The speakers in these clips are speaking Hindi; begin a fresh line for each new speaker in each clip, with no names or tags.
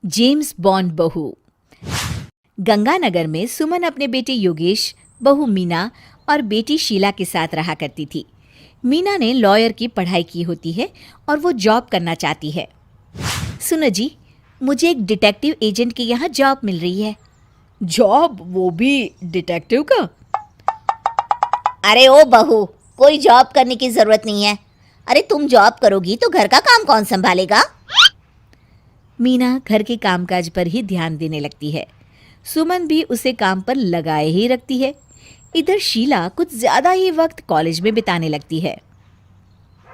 जेम्स बॉन्ड बहू। गंगानगर में सुमन अपने बेटे योगेश, बहू मीना और बेटी शीला के साथ रहा करती थी। मीना ने लॉयर की पढ़ाई की होती है और वो जॉब करना चाहती है। सुनो जी, मुझे एक डिटेक्टिव एजेंट के यहाँ जॉब मिल रही है।
जॉब? वो भी डिटेक्टिव का?
अरे ओ बहू, कोई जॉब करने की जरूरत नहीं है। अरे तुम जॉब करोगी तो घर का काम कौन संभालेगा?
मीना घर के कामकाज पर ही ध्यान देने लगती है। सुमन भी उसे काम पर लगाए ही रखती है। इधर शीला कुछ ज्यादा ही वक्त कॉलेज में बिताने लगती है।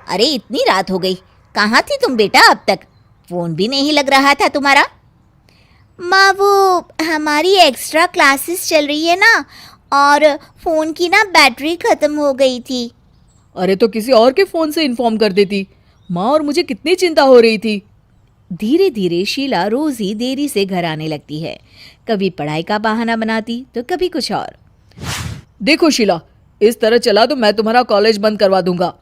अरे इतनी रात हो गई, कहाँ थी तुम बेटा अब तक? फोन भी नहीं लग रहा था तुम्हारा। माँ, वो हमारी एक्स्ट्रा क्लासेस चल रही है ना, और फोन की ना बैटरी खत्म हो गई थी।
अरे तो किसी और के फोन से इन्फॉर्म कर देती। माँ और मुझे कितनी चिंता हो रही थी।
धीरे धीरे शीला रोज ही देरी से घर आने लगती है। कभी पढ़ाई का बहाना बनाती तो कभी कुछ और।
देखो शीला, इस तरह चला तो मैं तुम्हारा कॉलेज बंद करवा दूंगा।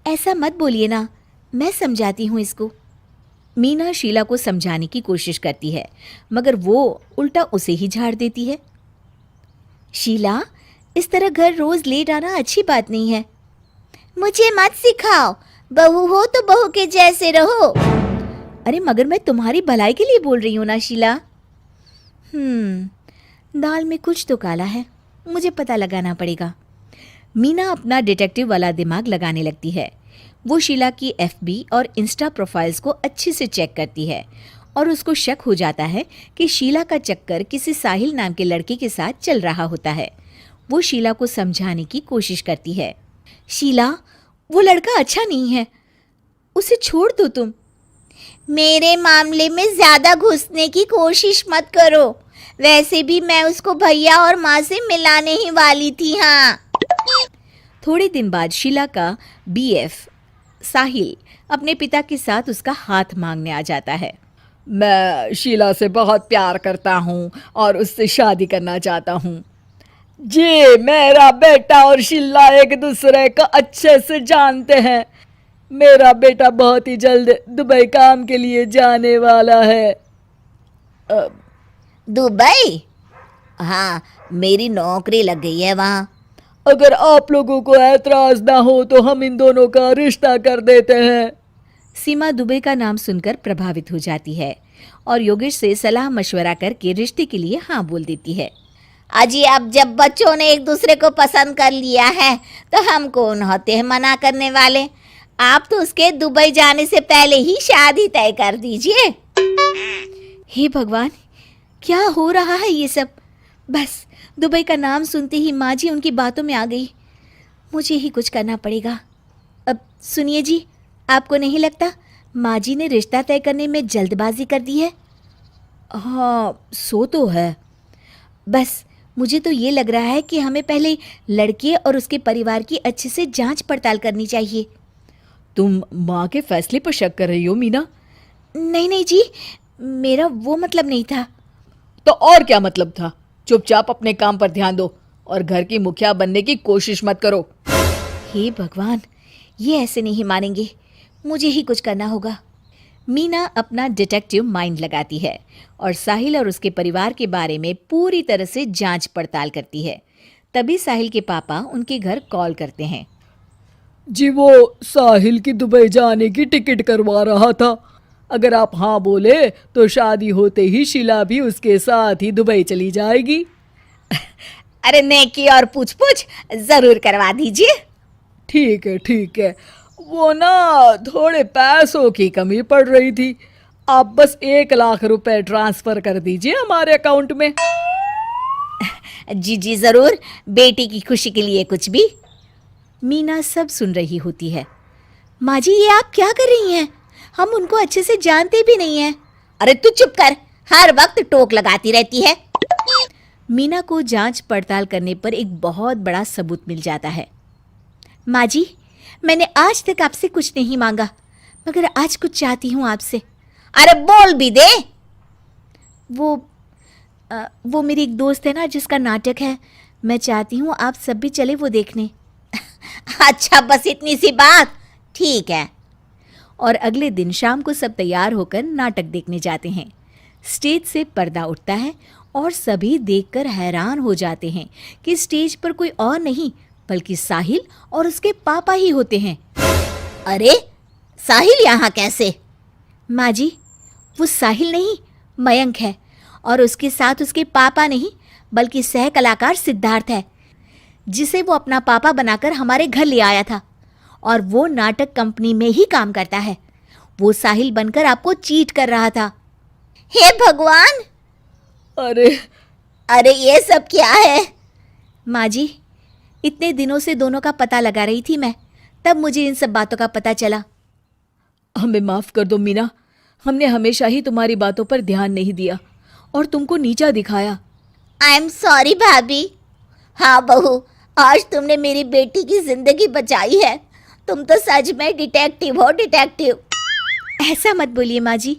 ऐसा मत बोलिए ना, मैं समझाती हूँ इसको। मीना शीला को समझाने की कोशिश करती है, मगर वो उल्टा उसे ही झाड़ देती है। शीला, इस तरह घर रोज लेट आना अच्छी बात नहीं है।
मुझे मत सिखाओ, बहू हो तो बहू के जैसे रहो।
अरे मगर मैं तुम्हारी भलाई के लिए बोल रही हूँ ना शीला। दाल में कुछ तो काला है, मुझे पता लगाना पड़ेगा। मीना अपना डिटेक्टिव वाला दिमाग लगाने लगती है। वो शीला की एफबी और इंस्टा प्रोफाइल्स को अच्छे से चेक करती है और उसको शक हो जाता है कि शीला का चक्कर किसी साहिल नाम के लड़के के साथ चल रहा होता है। वो शीला को समझाने की कोशिश करती है। शीला, वो लड़का अच्छा नहीं है, उसे छोड़ दो तुम।
मेरे मामले में ज्यादा घुसने की कोशिश मत करो। वैसे भी मैं उसको भैया और माँ से मिलाने ही वाली थी। हाँ।
थोड़े दिन बाद शीला का बीएफ साहिल अपने पिता के साथ उसका हाथ मांगने आ जाता है।
मैं शीला से बहुत प्यार करता हूँ और उससे शादी करना चाहता हूँ। जी, मेरा बेटा और शीला एक दूसरे को अच्छे से जानते हैं। मेरा बेटा बहुत ही जल्द दुबई काम के लिए जाने वाला है।
दुबई? हाँ, मेरी नौकरी लग गई है वहाँ।
अगर आप लोगों को ऐतराज ना हो तो हम इन दोनों का रिश्ता कर देते हैं।
सीमा दुबई का नाम सुनकर प्रभावित हो जाती है और योगेश से सलाह मशवरा करके रिश्ते के लिए हाँ बोल देती है।
अजी, अब जब बच्चों ने एक दूसरे को पसंद कर लिया है तो हम कौन होते हैं मना करने वाले? आप तो उसके दुबई जाने से पहले ही शादी तय कर दीजिए।
हे भगवान, क्या हो रहा है ये सब? बस दुबई का नाम सुनते ही माँ जी उनकी बातों में आ गई। मुझे ही कुछ करना पड़ेगा। अब सुनिए जी, आपको नहीं लगता माँ जी ने रिश्ता तय करने में जल्दबाजी कर दी है?
हाँ, सो तो है।
बस मुझे तो ये लग रहा है कि हमें पहले लड़के और उसके परिवार की अच्छे से जांच पड़ताल करनी चाहिए।
तुम माँ के फैसले पर शक कर रही हो मीना?
नहीं नहीं जी, मेरा वो मतलब नहीं था।
तो और क्या मतलब था? चुपचाप अपने काम पर ध्यान दो और घर की मुखिया बनने की कोशिश मत करो।
हे भगवान, ये ऐसे नहीं मानेंगे, मुझे ही कुछ करना होगा। मीना अपना डिटेक्टिव माइंड लगाती है और साहिल और उसके परिवार के बारे में पूरी तरह से जांच पड़ताल करती है। तभी साहिल के पापा उनके घर कॉल करते हैं।
जी, वो साहिल की दुबई जाने की टिकट करवा रहा था। अगर आप हाँ बोले तो शादी होते ही शीला भी उसके साथ ही दुबई चली जाएगी।
अरे नेकी और पूछ पूछ जरूर करवा दीजिए।
ठीक है ठीक है, वो ना थोड़े पैसों की कमी पड़ रही थी। आप बस 1 लाख रुपए ट्रांसफर कर दीजिए हमारे अकाउंट में।
जी जी जरूर, बेटी की खुशी के लिए कुछ भी।
मीना सब सुन रही होती है। माँ जी, ये आप क्या कर रही हैं? हम उनको अच्छे से जानते भी नहीं हैं।
अरे तू चुप कर, हर वक्त टोक लगाती रहती है।
मीना को जांच पड़ताल करने पर एक बहुत बड़ा सबूत मिल जाता है। माँ जी, मैंने आज तक आपसे कुछ नहीं मांगा, मगर आज कुछ चाहती हूँ आपसे।
अरे बोल भी दे।
वो मेरी एक दोस्त है ना जिसका नाटक है, मैं चाहती हूँ आप सब भी चले वो देखने।
अच्छा, बस इतनी सी बात? ठीक है।
और अगले दिन शाम को सब तैयार होकर नाटक देखने जाते हैं। स्टेज से पर्दा उठता है और सभी देखकर हैरान हो जाते हैं कि स्टेज पर कोई और नहीं बल्कि साहिल और उसके पापा ही होते हैं।
अरे साहिल यहाँ कैसे?
माँ जी, वो साहिल नहीं मयंक है, और उसके साथ उसके पापा नहीं बल्कि सह कलाकार सिद्धार्थ है, जिसे वो अपना पापा बनाकर हमारे घर ले आया था, और वो नाटक कंपनी में ही काम करता है। वो साहिल बनकर आपको चीट कर रहा था।
हे भगवान,
अरे
ये सब क्या है?
माँ जी, इतने दिनों से दोनों का पता लगा रही थी मैं, तब मुझे इन सब बातों का पता चला।
हमें माफ कर दो मीना, हमने हमेशा ही तुम्हारी बातों पर ध्यान नहीं दिया और तुमको नीचा दिखाया।
आई एम सॉरी भाभी। हाँ बहू, आज तुमने मेरी बेटी की जिंदगी बचाई है। तुम तो सच में डिटेक्टिव हो, डिटेक्टिव।
ऐसा मत बोलिए माँ जी।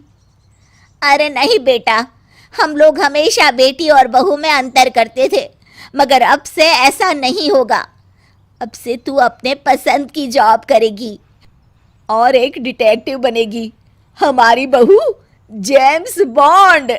अरे नहीं बेटा, हम लोग हमेशा बेटी और बहू में अंतर करते थे, मगर अब से ऐसा नहीं होगा। अब से तू अपने पसंद की जॉब करेगी
और एक डिटेक्टिव बनेगी, हमारी बहू जेम्स बॉन्ड।